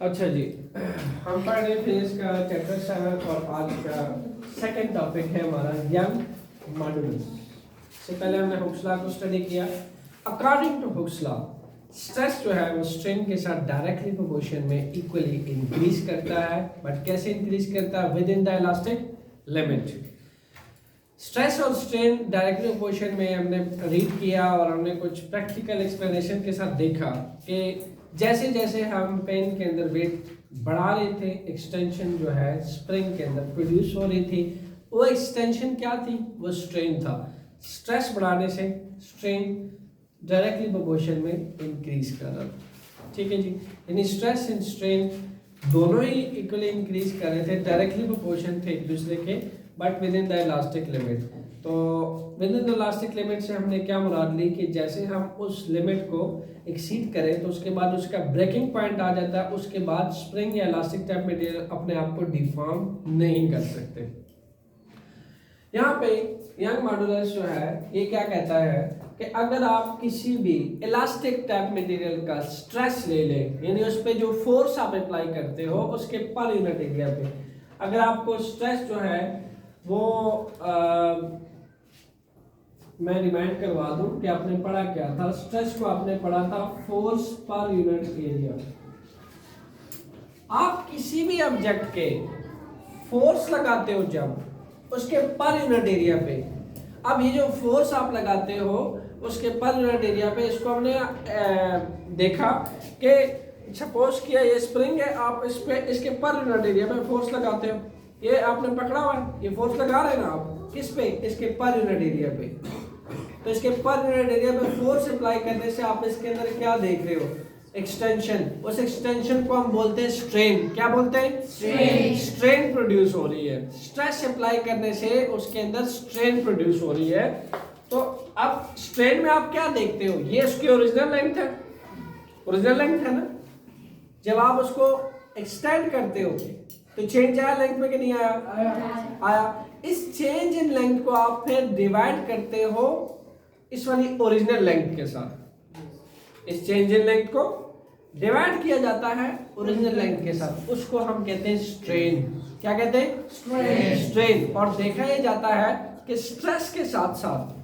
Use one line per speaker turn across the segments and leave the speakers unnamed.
अच्छा जी, हम पढ़ रहे थे इसका चैप्टर 7 और आज का सेकंड टॉपिक है हमारा यंग मॉडुलस। इससे पहले हमने हुक्स लॉ को स्टडी किया। According to Hooke's law stress जो है वो स्ट्रेन के साथ डायरेक्टली प्रोपोर्शन में इक्वली इंक्रीज करता है, बट कैसे इंक्रीज करता है? Within the elastic limit. Stress और स्ट्रेन डायरेक्टली प्रोपोर्शन में हमने रीड किया और हमने कुछ प्रैक्टिकल एक्सप्लेनेशन के साथ देखा कि जैसे जैसे हम पेन के अंदर वेट बढ़ा रहे थे, एक्सटेंशन जो है स्प्रिंग के अंदर प्रोड्यूस हो रही थी। वो एक्सटेंशन क्या थी? वो स्ट्रेन था। स्ट्रेस बढ़ाने से स्ट्रेन डायरेक्टली प्रोपोर्शन में इंक्रीज कर रहा था। ठीक है जी, यानी स्ट्रेस एंड स्ट्रेन दोनों ही इक्वली इंक्रीज कर रहे थे, डायरेक्टली प्रोपोर्शन थे एक दूसरे के, but within the elastic limit. तो within the elastic limit से हमने क्या मुराद ली कि जैसे हम उस लिमिट को एक्सीड करें तो उसके बाद उसका ब्रेकिंग पॉइंट आ जाता है, उसके बाद स्प्रिंग या इलास्टिक टाइप मटेरियल अपने आप को डिफॉर्म नहीं कर सकते। यहाँ पे यंग मॉडुलस जो है ये क्या कहता है कि अगर आप किसी भी इलास्टिक टाइप मटेरियल का स्ट्रेस ले लें, यानी उस पर जो फोर्स आप अप्लाई करते हो उसके पर यूनिट एरिया पे, अगर आपको स्ट्रेस जो है वो मैं रिमाइंड करवा दूं कि आपने पढ़ा क्या था। स्ट्रेस को आपने पढ़ा था फोर्स पर यूनिट एरिया। आप किसी भी ऑब्जेक्ट के फोर्स लगाते हो जब उसके पर यूनिट एरिया पे, अब ये जो फोर्स आप लगाते हो उसके पर यूनिट एरिया पे, इसको हमने देखा कि सपोज किया ये स्प्रिंग है, आप इस पे इसके पर यूनिट एरिया पे फोर्स लगाते हो, ये आपने पकड़ा हुआ है, ये फोर्स लगा रहे हैं ना आप किस पे? इसके पर यूनिट एरिया पे। तो इसके पर यूनिट एरिया पे फोर्स अप्लाई करने से आप इसके अंदर क्या देख रहे हो? एक्सटेंशन। उस एक्सटेंशन को हम बोलते हैं स्ट्रेन। क्या बोलते हैं? स्ट्रेन। स्ट्रेन प्रोड्यूस हो रही है। स्ट्रेस अप्लाई करने से उसके अंदर स्ट्रेन प्रोड्यूस हो रही है। तो अब स्ट्रेन में आप क्या देखते हो? ये उसकी ओरिजिनल लेंथ है, ओरिजिनल लेंथ है ना। जब आप उसको एक्सटेंड करते हो तो चेंज आया लेंथ में कि नहीं आया? आया। इस चेंज इन लेंथ को आप फिर डिवाइड करते हो इस वाली ओरिजिनल लेंथ के साथ। इस चेंज इन लेंथ को डिवाइड किया जाता है ओरिजिनल लेंथ के साथ, उसको हम कहते हैं स्ट्रेन। क्या कहते हैं? स्ट्रेन। स्ट्रेन। और देखा यह जाता है कि स्ट्रेस के साथ साथ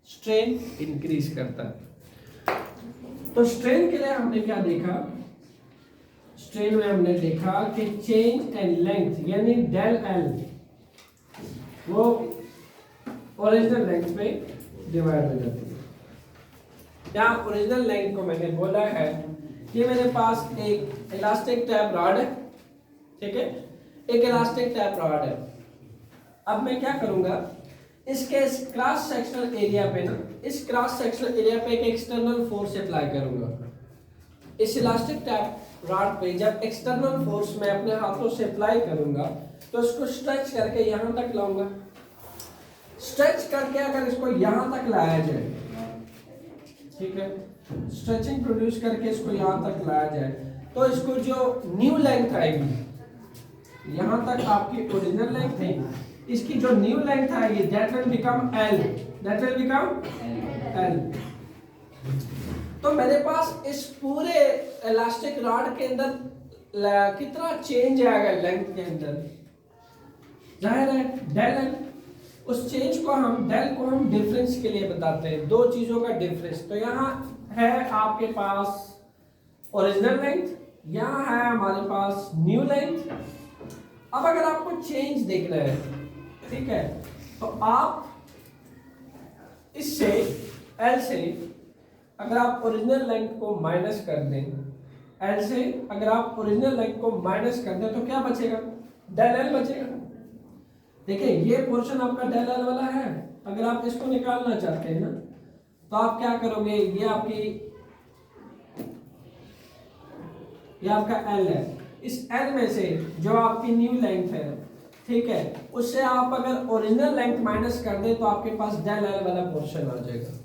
स्ट्रेन इंक्रीज करता है। तो स्ट्रेन के लिए हमने क्या देखा? स्ट्रेन में हमने देखा कि चेंज एंड लेंथ यानी डेल एल वो ओरिजिनल लेंथ पे डिवाइड हो जाती है। यहाँ ओरिजिनल लेंथ को मैंने बोला है कि मेरे पास एक इलास्टिक टाइप रॉड है, ठीक है, एक इलास्टिक टाइप रॉड है। अब मैं क्या करूंगा, इसके क्रॉस सेक्शनल एरिया पे ना, इस क्रॉस सेक्शनल एरिया पे एक एक्सटर्नल फोर्स अप्लाई करूंगा। इस इलास्टिक टाइप रॉड पे जब एक्सटर्नल फोर्स मैं अपने हाथों से अप्लाई करूंगा तो इसको स्ट्रेच करके यहां तक लाऊंगा। स्ट्रेच करके अगर इसको यहां तक लाया जाए, ठीक है, स्ट्रेचिंग प्रोड्यूस करके इसको यहां तक लाया जाए तो इसको जो न्यू लेंथ आएगी, यहां तक आपकी ओरिजिनल लेंथ थी, इसकी जो न्यू लेंथ आएगी that will become L, that will become L. तो मेरे पास इस पूरे इलास्टिक रॉड के अंदर कितना चेंज आएगा लेंथ के अंदर? जाहिर है डेल एल। उस चेंज को हम डेल को हम डिफरेंस के लिए बताते हैं, दो चीजों का डिफरेंस। तो यहाँ है आपके पास ओरिजिनल लेंथ, यहाँ है हमारे पास न्यू लेंथ। अब अगर आपको चेंज देखना है, ठीक है, तो आप इससे एल से अगर आप ओरिजिनल लेंथ को माइनस कर दें, एल से अगर आप ओरिजिनल लेंथ को माइनस कर दें तो क्या बचेगा? डेल एल बचेगा। देखिए ये पोर्शन आपका डेल एल वाला है। अगर आप इसको निकालना चाहते हैं ना तो आप क्या करोगे, ये आपका एल है, इस एल में से जो आपकी न्यू लेंथ है, ठीक है, उससे आप अगर ओरिजिनल लेंथ माइनस कर दें तो आपके पास डेल एल वाला पोर्शन आ जाएगा।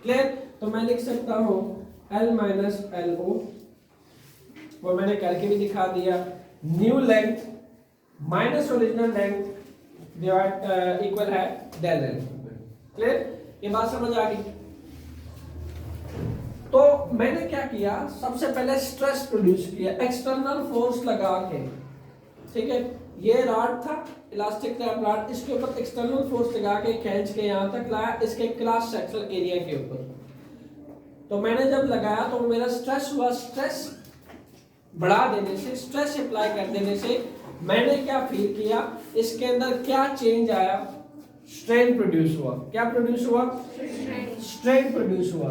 क्लियर? तो मैं लिख सकता हूं एल माइनस एल ओ, वो मैंने करके भी दिखा दिया। New length minus original length divide equal है डेल एल। क्लियर? ये बात समझ आ गई? तो मैंने क्या किया, सबसे पहले स्ट्रेस प्रोड्यूस किया एक्सटर्नल फोर्स लगा के, ठीक है। ये रॉड था, इलास्टिक टाइप रॉड, इसके ऊपर एक्सटर्नल फोर्स लगा के खींच के यहाँ तक लाया, इसके क्रॉस सेक्शनल एरिया के ऊपर। तो मैंने जब लगाया तो मेरा स्ट्रेस हुआ, स्ट्रेस बढ़ा देने से, स्ट्रेस अप्लाई कर देने से मैंने क्या फील किया, इसके अंदर क्या चेंज आया, स्ट्रेन प्रोड्यूस हुआ। क्या प्रोड्यूस हुआ? स्ट्रेन प्रोड्यूस हुआ।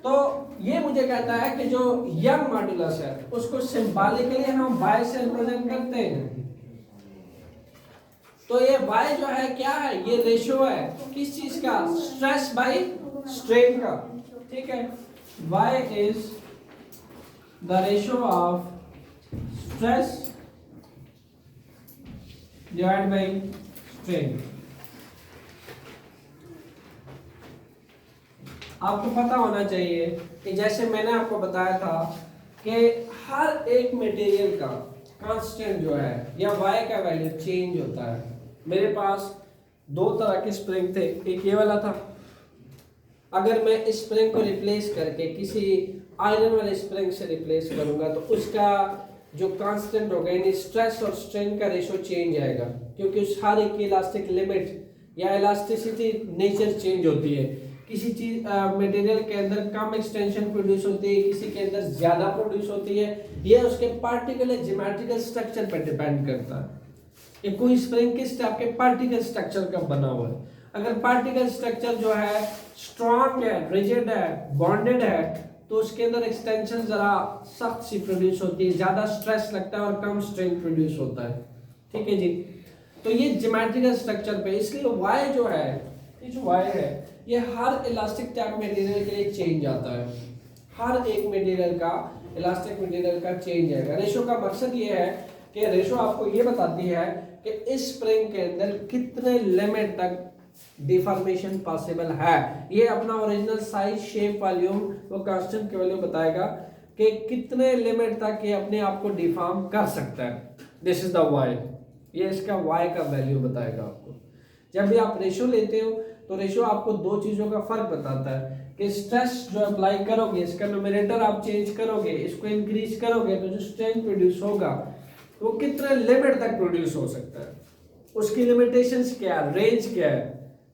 तो ये मुझे कहता है कि जो यंग मॉड्यूलस है उसको सिंबॉलिकली हम y से रिप्रेजेंट करते हैं। तो ये y जो है क्या है, ये रेशियो है किस चीज का, स्ट्रेस बाय स्ट्रेन का, ठीक है। y is the ratio of stress divide by strain. आपको पता होना चाहिए कि जैसे मैंने आपको बताया था कि हर एक मटेरियल का कांस्टेंट जो है या y का वैल्यू चेंज होता है। मेरे पास दो तरह के स्प्रिंग थे, एक ये वाला था, अगर मैं इस स्प्रिंग को रिप्लेस करके किसी आयरन वाले स्प्रिंग से रिप्लेस करूंगा तो उसका जो कांस्टेंट होगा यानी स्ट्रेस और स्ट्रेन का रेशो चेंज आएगा, क्योंकि उस हर एक की इलास्टिक लिमिट या इलास्टिसिटी नेचर चेंज होती है। किसी चीज मटेरियल के अंदर कम एक्सटेंशन प्रोड्यूस होती है, किसी के अंदर ज्यादा प्रोड्यूस होती है, ये उसके पार्टिकुलर ज्योमेट्रिकल स्ट्रक्चर पर डिपेंड करता है कि कोई स्प्रिंग किस टाइप के पार्टिकल स्ट्रक्चर का बना हुआ है। अगर पार्टिकल स्ट्रक्चर जो है स्ट्रॉन्ग है, रिजिड है, बॉन्डेड है, तो उसके अंदर एक्सटेंशन जरा सख्त सी प्रोड्यूस होती है, ज्यादा स्ट्रेस लगता है और कम स्ट्रेन प्रोड्यूस होता है, ठीक है जी। तो ये ज्योमेट्रिकल स्ट्रक्चर पे, इसलिए वाई जो है, ये जो वाई है ये हर इलास्टिक टाइप मटेरियल के लिए चेंज आता है, हर एक मटेरियल का इलास्टिक मटेरियल का चेंज आएगा। रेशो का मकसद ये है कि रेशो आपको ये बताती है कि इस स्प्रिंग के अंदर कितने लिमिट तक डिफॉर्मेशन पॉसिबल है। ये अपना ओरिजिनल साइज, शेप, वॉल्यूम वो कांस्टेंट की वैल्यू बताएगा कि कितने लिमिट तक ये अपने आप को डिफॉर्म कर सकता है। दिस इज द वाई, ये इसका वाई का वैल्यू बताएगा आपको। जब भी आप रेशो लेते हो तो रेशो आपको दो चीजों का फर्क बताता है कि स्ट्रेस जो अप्लाई करोगे, इसका न्यूमरेटर आप चेंज करोगे, इसको इंक्रीज करोगे तो जो स्ट्रेन प्रोड्यूस होगा वो कितने लिमिट तक प्रोड्यूस हो सकता है, उसकी लिमिटेशंस क्या है, रेंज क्या है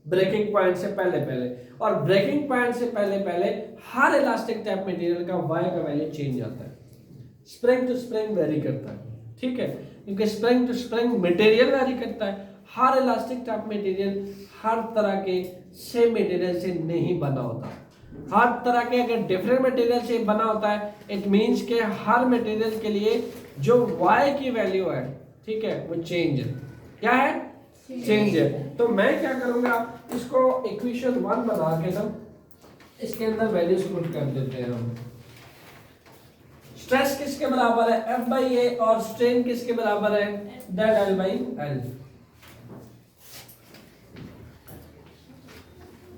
ब्रेकिंग पॉइंट से पहले और ब्रेकिंग पॉइंट से पहले हर इलास्टिक टाइप मटेरियल का वाई का वैल्यू चेंज आता है। स्प्रिंग टू स्प्रिंग वेरी करता है, ठीक है, क्योंकि spring to spring material vary करता है। हर इलास्टिक टाइप मटेरियल हर तरह के सेम मटेरियल से नहीं बना होता, हर तरह के अगर डिफरेंट मटेरियल से बना होता है इट मींस के हर मटेरियल के लिए जो y की वैल्यू है, ठीक है, वो चेंज है। क्या है? चेंज है। तो मैं क्या करूंगा, इसको इक्वेशन 1 बना के ना इसके अंदर वैल्यूज पुट कर देते हैं हम। स्ट्रेस किसके बराबर है, F बाई ए, और स्ट्रेन किसके बराबर है, डेल L बाई L।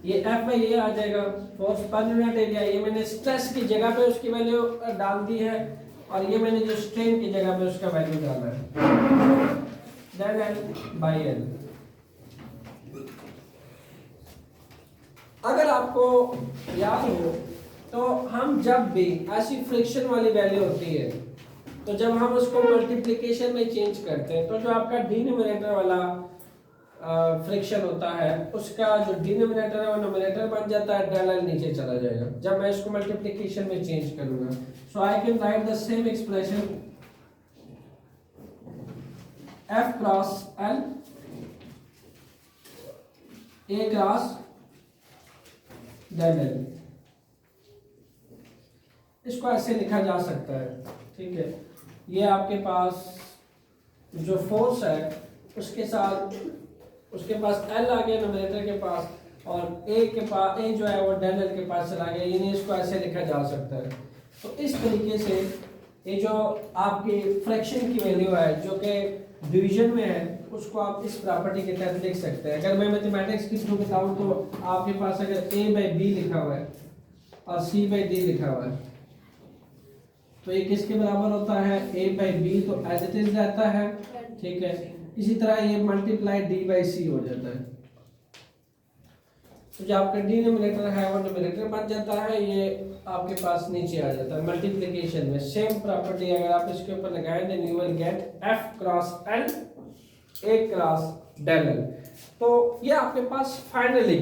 ये F बाई ए आ जाएगा, फोर्स पर यूनिट एरिया। ये मैंने स्ट्रेस की जगह पे उसकी वैल्यू डाल दी है और ये मैंने जो स्ट्रेन की जगह पे उसका वैल्यू डाला है, डेल L बाई L। अगर आपको याद हो तो हम जब भी ऐसी फ्रिक्शन वाली वैल्यू होती है तो जब हम उसको मल्टीप्लिकेशन में चेंज करते हैं तो जो आपका डिनोमिनेटर वाला फ्रिक्शन होता है उसका जो डिनोमिनेटर है वो न्यूमरेटर बन जाता है, डेल L नीचे चला जाएगा जब मैं इसको मल्टीप्लिकेशन में चेंज करूंगा। So I can write the same expression F cross L A cross del L। इसको ऐसे लिखा जा सकता है, ठीक है। ये आपके पास जो फोर्स है उसके साथ उसके पास L आ गया न्यूमरेटर के पास और A के पास A जो है वो डेल L के पास चला गया, यानी इसको ऐसे लिखा जा सकता है। तो इस तरीके से ये जो आपकी फ्रैक्शन की वैल्यू है जो कि डिवीजन में है उसको आप इस प्रॉपर्टी के तहत लिख सकते हैं। अगर मैं मैथमेटिक्स की थ्रू बताऊं तो आपके पास अगर A बाई B लिखा हुआ है और C बाई D लिखा हुआ है तो ये किसके बराबर होता है, A बाई B, तो एज इट इज रहता है, ठीक है। इसी तरह ये मल्टीप्लाई D बाई C हो जाता है। तो जो आपका डिनोमिनेटर है वो न्यूमरेटर बन जाता है, ये आपके पास नीचे आ जाता है मल्टीप्लिकेशन में। सेम प्रॉपर्टी अगर आप इसके ऊपर लगाएं then you will get F cross L A cross del L। तो ये आपके पास फाइनली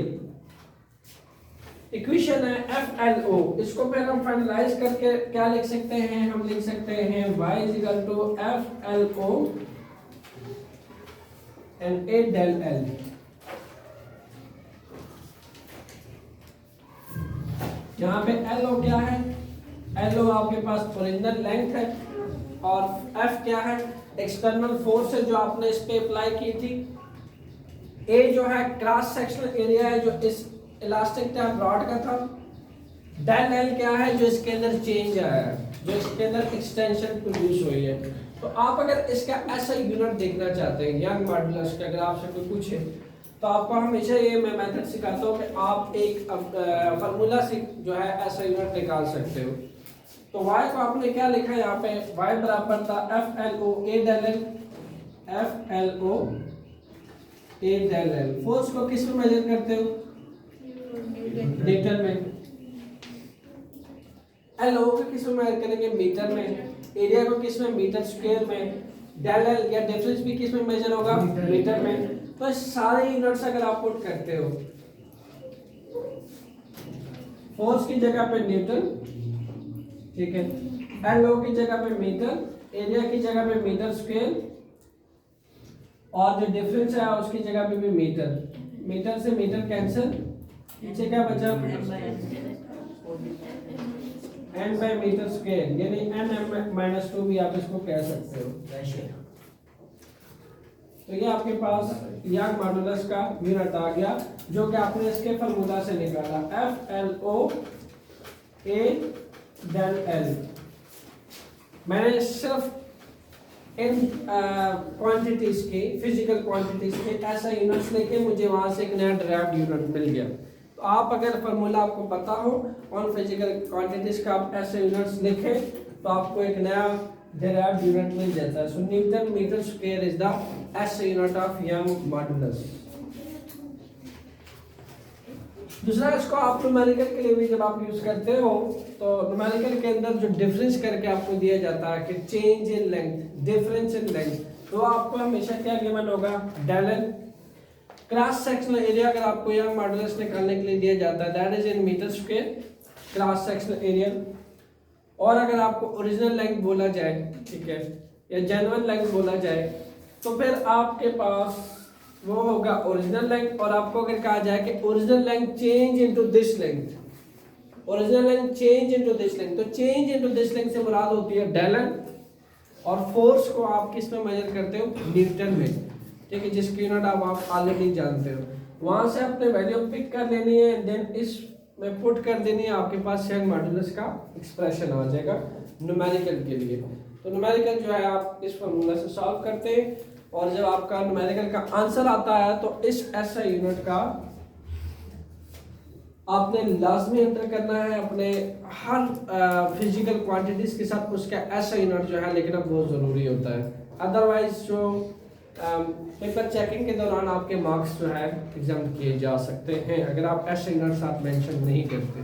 इक्वेशन है FLO। इसको फिर हम फाइनलाइज करके क्या लिख सकते हैं, हम लिख सकते हैं y is equal to FLO and A del L। यहाँ पे LO क्या है, LO आपके पास ओरिजिनल लेंथ है और F क्या है, एक्सटर्नल फोर्स है जो आपने इस पे अप्लाई की थी। A जो है क्रॉस सेक्शनल एरिया है जो इस इलास्टिक टैप रॉड का था। डेल L क्या है, जो इसके अंदर चेंज आया है, जो इसके अंदर एक्सटेंशन प्रोड्यूस हुई है। तो आप अगर इसका ऐसा यूनिट देखना चाहते हैं यंग मॉडुलस का, अगर आपसे कोई पूछे तो आपको हमेशा ये मैं मेथड सिखाता हूँ कि आप एक फार्मूला से जो है ऐसा यूनिट निकाल सकते हो। तो y को आपने क्या लिखा है यहाँ पे, y बराबर था FLO A del L, FLO A del L। Force को किस में मेजर करते हो, न्यूटन में। LO को किस में मेजर करेंगे, मीटर में। एरिया को किस में, मीटर स्क्वायर में। डेल L या डिफरेंस भी किस में मेजर होगा, मीटर में। तो सारे यूनिट्स अगर आप पुट करते हो, फोर्स की जगह पे न्यूटन, ठीक है, LO की जगह पे मीटर, एरिया की जगह पे मीटर स्क्वायर और जो डिफरेंस है उसकी जगह पे भी मीटर। मीटर से मीटर कैंसिल, नीचे क्या बचा, n बाय मीटर स्क्वायर, यानी n-2 भी आप इसको कह सकते हो। तो ये आपके पास यंग मॉडुलस का यूनिट आ गया जो कि आपने इसके फार्मूला से निकाला, FLO A डेल L। मैंने सिर्फ इन क्वांटिटीज के, फिजिकल क्वांटिटीज के ऐसा यूनिट्स लेके मुझे वहां से एक नया डिराइव्ड यूनिट मिल गया। तो आप अगर फार्मूला आपको पता हो ऑन फिजिकल क्वांटिटीज का, आप ऐसे यूनिट्स लिखें तो आपको एक नया डिराइव्ड यूनिट मिल जाता है। So newton metre square is the SI unit of young modulus. दूसरा, इसको आप न्यूमेरिकल के लिए भी जब आप यूज करते हो तो न्यूमेरिकल के अंदर जो डिफरेंस करके आपको दिया जाता है कि change in length, difference in length, तो आपको हमेशा क्या गिवन होगा, del L। Cross sectional area अगर आपको यंग मॉडुलस निकालने के लिए दिया जाता है that is in metre square, cross sectional area. और अगर आपको ओरिजिनल लेंथ बोला जाए, ठीक है, या जेन्युइन लेंथ बोला जाए, तो फिर आपके पास वो होगा ओरिजिनल लेंथ। और आपको अगर कहा जाए कि original length change into this length, original length change into this length, तो चेंज इनटू दिस लेंथ से मुराद होती है डेल L। और फोर्स को आप किस में मेजर करते हो, न्यूटन में, ठीक है, जिसकी यूनिट आप ऑलरेडी जानते हो। वहां से आपने वैल्यू पिक कर लेनी है, देन इस में पुट कर देनी है, आपके पास यंग मॉडुलस का एक्सप्रेशन आ जाएगा न्यूमेरिकल के लिए। तो न्यूमेरिकल जो है आप इस फार्मूला से सॉल्व करते हैं और जब आपका न्यूमेरिकल का आंसर आता है तो इस ऐसा यूनिट का आपने लाजमी एंटर करना है अपने हर फिजिकल क्वांटिटीज के साथ। उसका ऐसा यूनिट जो है लिखना बहुत ज़रूरी होता है, अदरवाइज जो पेपर चेकिंग के दौरान आपके मार्क्स जो है एग्जाम किए जा सकते हैं अगर आप ऐसे यूनिट्स आप मेंशन नहीं करते।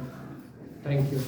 Thank you.